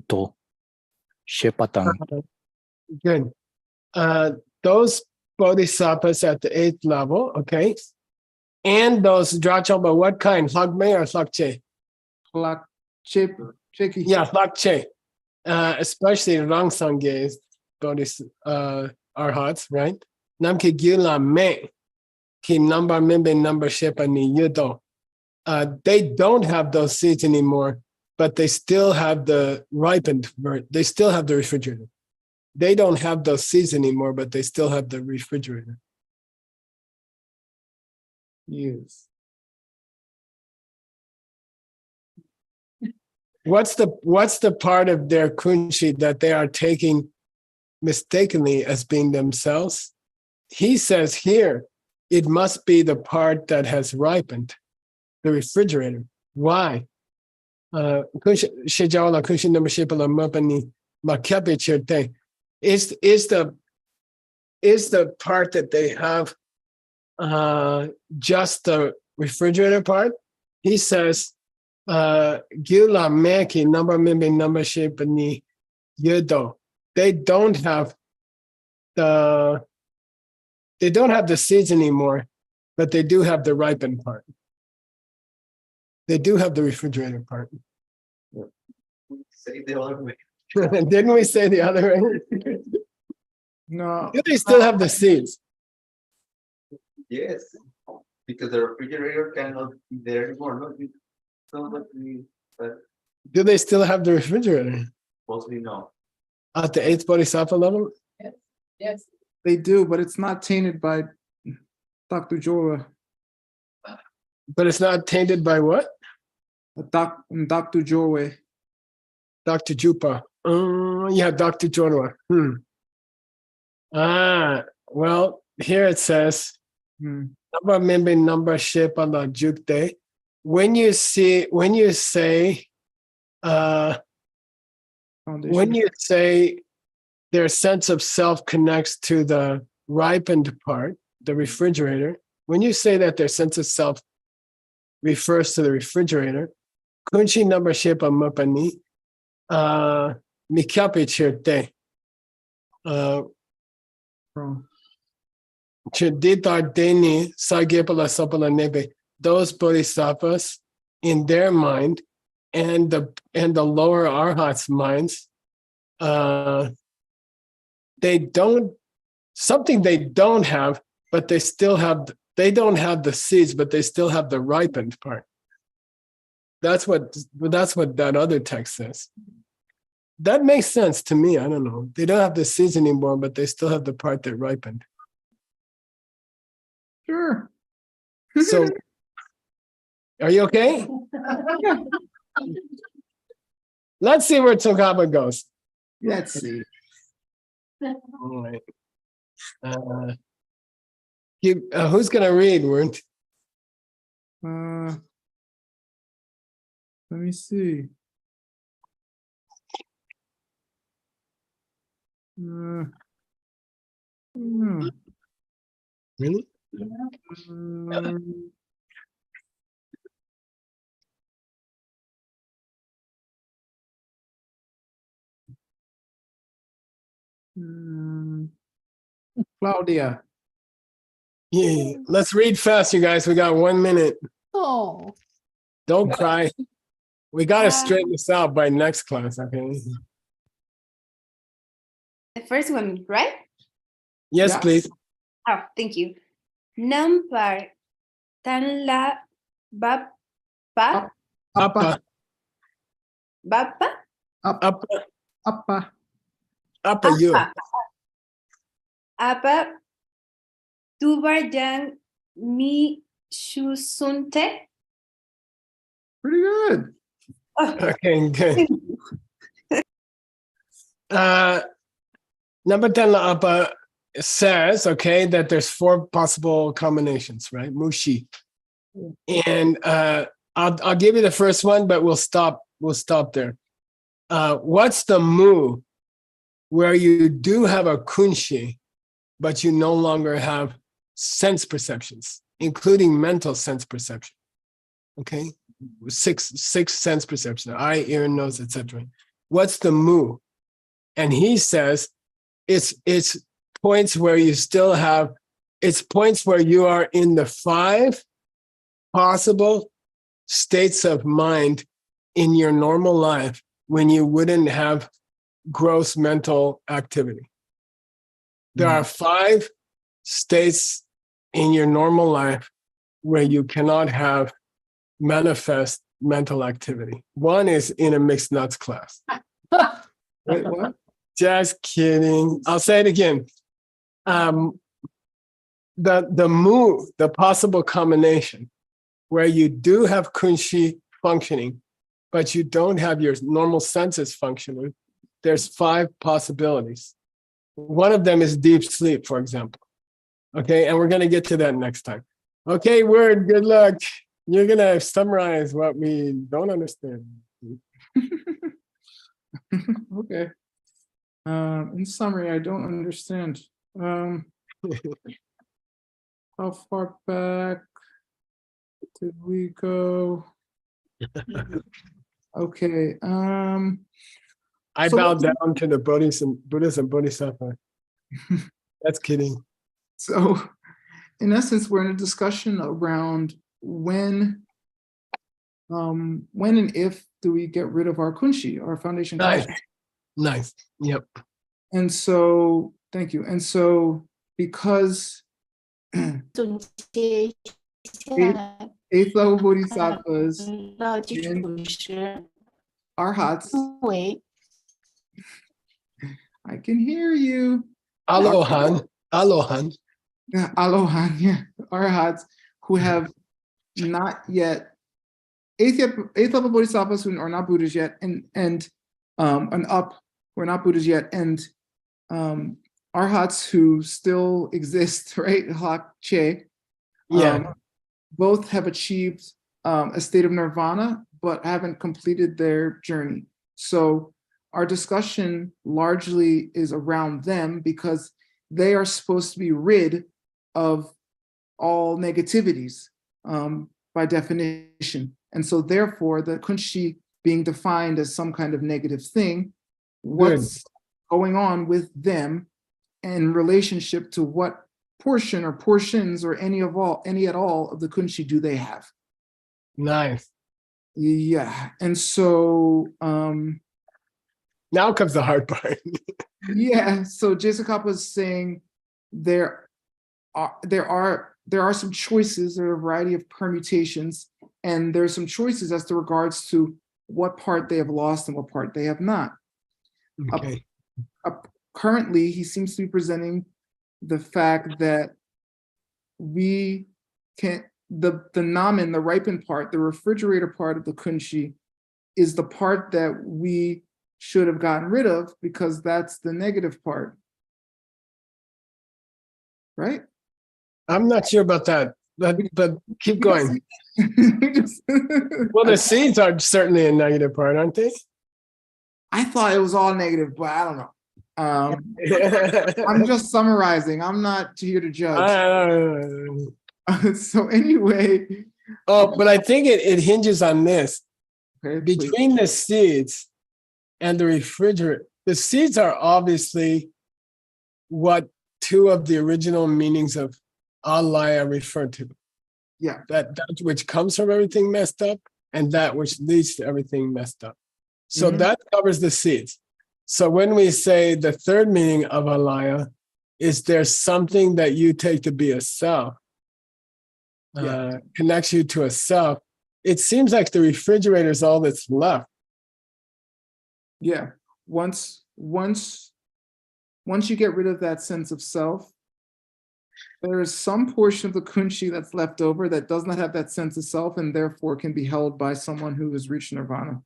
to shepatang. Good. Those bodhisattvas at the 8th level, okay, and those drachompa, what kind? Lagme or Lakche? Plak, chip, checky. Yeah, Lakche. Especially Rangsangye arhats, right? Namki gyula me ki number mimbe number shepa ni yudo. They don't have those seeds anymore, but they still have the ripened. They still have the refrigerator. They don't have those seeds anymore, but they still have the refrigerator. Yes. What's the part of their kunshi that they are taking mistakenly as being themselves? He says here, it must be the part that has ripened, the refrigerator. Why? Is the part that they have just the refrigerator part? He says, Gila Meki number mimbi number shape ni yudo. They don't have the seeds anymore, but they do have the ripened part. They do have the refrigerator part. Say the other way. Didn't we say the other way? No. Do they still have the seeds? Yes, because the refrigerator cannot be there anymore. No, so that but Do they still have the refrigerator mostly no. at the 8th bodhisattva level? Yes. They do, but it's not tainted by Dr. Jora. But it's not tainted by what? Dr. Jorway. Dr. Jupa. Yeah, Dr. Jorwa. Well, here it says, number member number shape on the jukde. When you say their sense of self connects to the ripened part, the refrigerator, when you say that their sense of self refers to the refrigerator, kunchi number shape mapani, mikyapi chirte. Chiditar deni sagepala sapala nebe. Those bodhisattvas in their mind and the lower arhats minds, they don't have, but they still have. They don't have the seeds, but they still have the ripened part. That's what that other text says. That makes sense to me. I don't know. They don't have the seeds anymore, but they still have the part that ripened. Sure. So, are you okay? Let's see where Tsongkhapa goes. Let's see. All right. Who's going to read, Werndt? Let me see. Really? Claudia. Yeah. Let's read fast, you guys. We got 1 minute. Oh. Don't cry. We got to straighten this out by next class, okay? The first one, right? Yes, Yeah. please. Oh, thank you. Nampar tan la bap pa Papa. Bapa. Up, Appa. up a you. Apa tubar yang mi shusunte. Pretty good. Oh, Okay, good. Number 10 apa says, okay, that there's 4 possible combinations, right? Mushi. And I'll give you the first one, but we'll stop there. What's the mu where you do have a kunshi, but you no longer have sense perceptions, including mental sense perception? Okay, six sense perception: eye, ear, nose, etc. What's the mu? And he says it's points where you still have, it's points where you are in the 5 possible states of mind in your normal life when you wouldn't have gross mental activity. There are 5 states in your normal life where you cannot have manifest mental activity. One is in a mixed nuts class. Wait, what? Just kidding. I'll say it again. The mu, the possible combination where you do have kunshi functioning, but you don't have your normal senses functioning, there's 5 possibilities. One of them is deep sleep, for example. Okay, and we're going to get to that next time. Okay, word, good luck. You're going to summarize what we don't understand. Okay. In summary, I don't understand. How far back did we go? Okay. I So bow what- down to the Buddhas and Bodhisattva. That's kidding. So, in essence, we're in a discussion around when and if do we get rid of our kunshi, our foundation Nice. kunshi? Nice. Yep. And so, thank you. And so, because 总结一下， eighth level bodhisattvas, 到基础是 arhats, 因为 I can hear you. Alohan. Alohan. Yeah, aloha, yeah, arhats who have not yet eighth level bodhisattvas who are not Buddhas yet, and up who are not Buddhas yet, and arhats who still exist, right? Halak che, Yeah. both have achieved a state of nirvana, but haven't completed their journey. So our discussion largely is around them because they are supposed to be rid of all negativities by definition. And so therefore, the kunshi being defined as some kind of negative thing, what's going on with them in relationship to what portion or portions or any at all of the kunshi do they have? Nice. Yeah. And so Now comes the hard part. yeah, so Jason Kappa is saying there are some choices, there are a variety of permutations, and there's some choices as to regards to what part they have lost and what part they have not. Okay. Currently, he seems to be presenting the fact that we can the namen, the ripened part, the refrigerator part of the kunshi, is the part that we should have gotten rid of because that's the negative part. Right? I'm not sure about that, but keep going. Well, the seeds are certainly a negative part, aren't they? I thought it was all negative, but I don't know. I'm just summarizing. I'm not here to judge. So anyway. Oh, but I think it hinges on this. Okay, Between the seeds and the refrigerator, the seeds are obviously what 2 of the original meanings of alaya refer to. Yeah. That which comes from everything messed up and that which leads to everything messed up. So that covers the seeds. So when we say the 3rd meaning of alaya is there's something that you take to be a self, connects you to a self, it seems like the refrigerator is all that's left. Yeah, once you get rid of that sense of self, there is some portion of the kunshi that's left over that does not have that sense of self and therefore can be held by someone who has reached nirvana.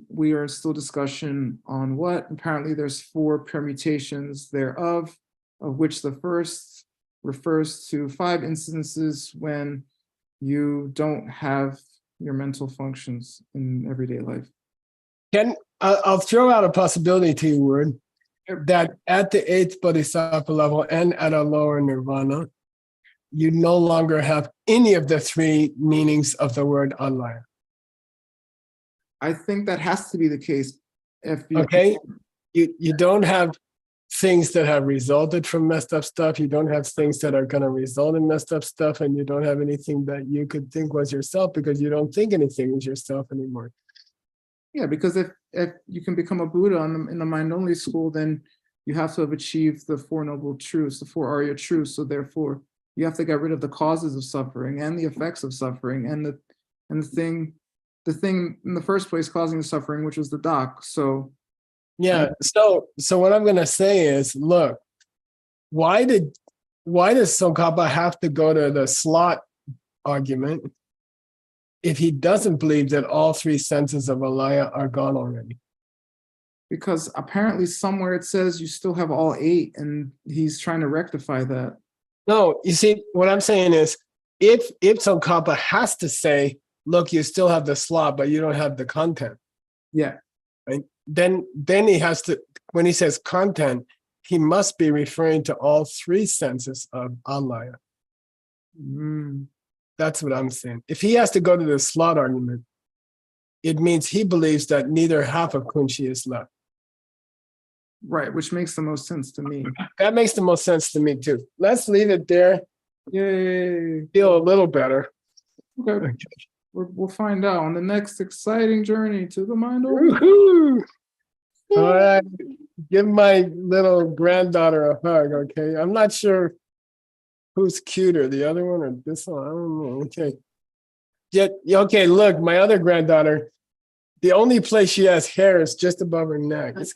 We are still discussion on what. Apparently there's 4 permutations thereof, of which the first refers to 5 instances when you don't have your mental functions in everyday life. I'll throw out a possibility to you, Word, that at the 8th Bodhisattva level and at a lower nirvana, you no longer have any of the 3 meanings of the word alaya. I think that has to be the case. If you, Okay, you don't have things that have resulted from messed up stuff. You don't have things that are going to result in messed up stuff, and you don't have anything that you could think was yourself because you don't think anything is yourself anymore. Yeah, because if you can become a Buddha in the mind-only school, then you have to have achieved the 4 noble truths, the 4 Arya truths. So therefore, you have to get rid of the causes of suffering and the effects of suffering and the thing in the first place causing the suffering, which was the dock. So yeah. So what I'm going to say is, look, why does Tsongkhapa have to go to the slot argument if he doesn't believe that all 3 senses of alaya are gone already? Because apparently somewhere it says you still have all 8, and he's trying to rectify that. No, you see, what I'm saying is, if Tsongkhapa has to say, look, you still have the slot, but you don't have the content. Yeah. Right? Then he has to, when he says content, he must be referring to all 3 senses of alaya. That's what I'm saying. If he has to go to the slot argument, it means he believes that neither half of kunshi is left. Right, which makes the most sense to me. That makes the most sense to me too. Let's leave it there. Yay. Feel a little better. Okay. We'll find out on the next exciting journey to the mind. Woohoo! All right. Give my little granddaughter a hug, okay? I'm not sure who's cuter, the other one or this one. I don't know. Okay. Okay, look, my other granddaughter, the only place she has hair is just above her neck. It's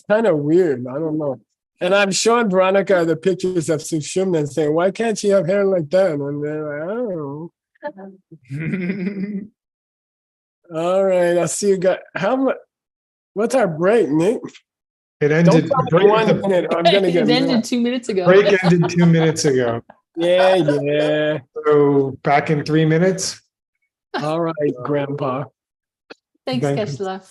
kind of weird. I don't know. And I'm showing Veronica the pictures of Sushumna and saying, why can't she have hair like that? And they're like, I don't know. All right, I'll see you guys. What's our break, Nick? It Don't ended. tell me 1 minute. I'm gonna It get ended mad. 2 minutes ago. Break ended 2 minutes ago. Yeah. So back in 3 minutes. All right, Grandpa. Thanks, Thank you. Kesla.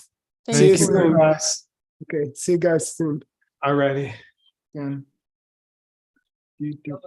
See you Thanks for soon. class. Okay, see you guys soon. Alrighty. Yeah. You too.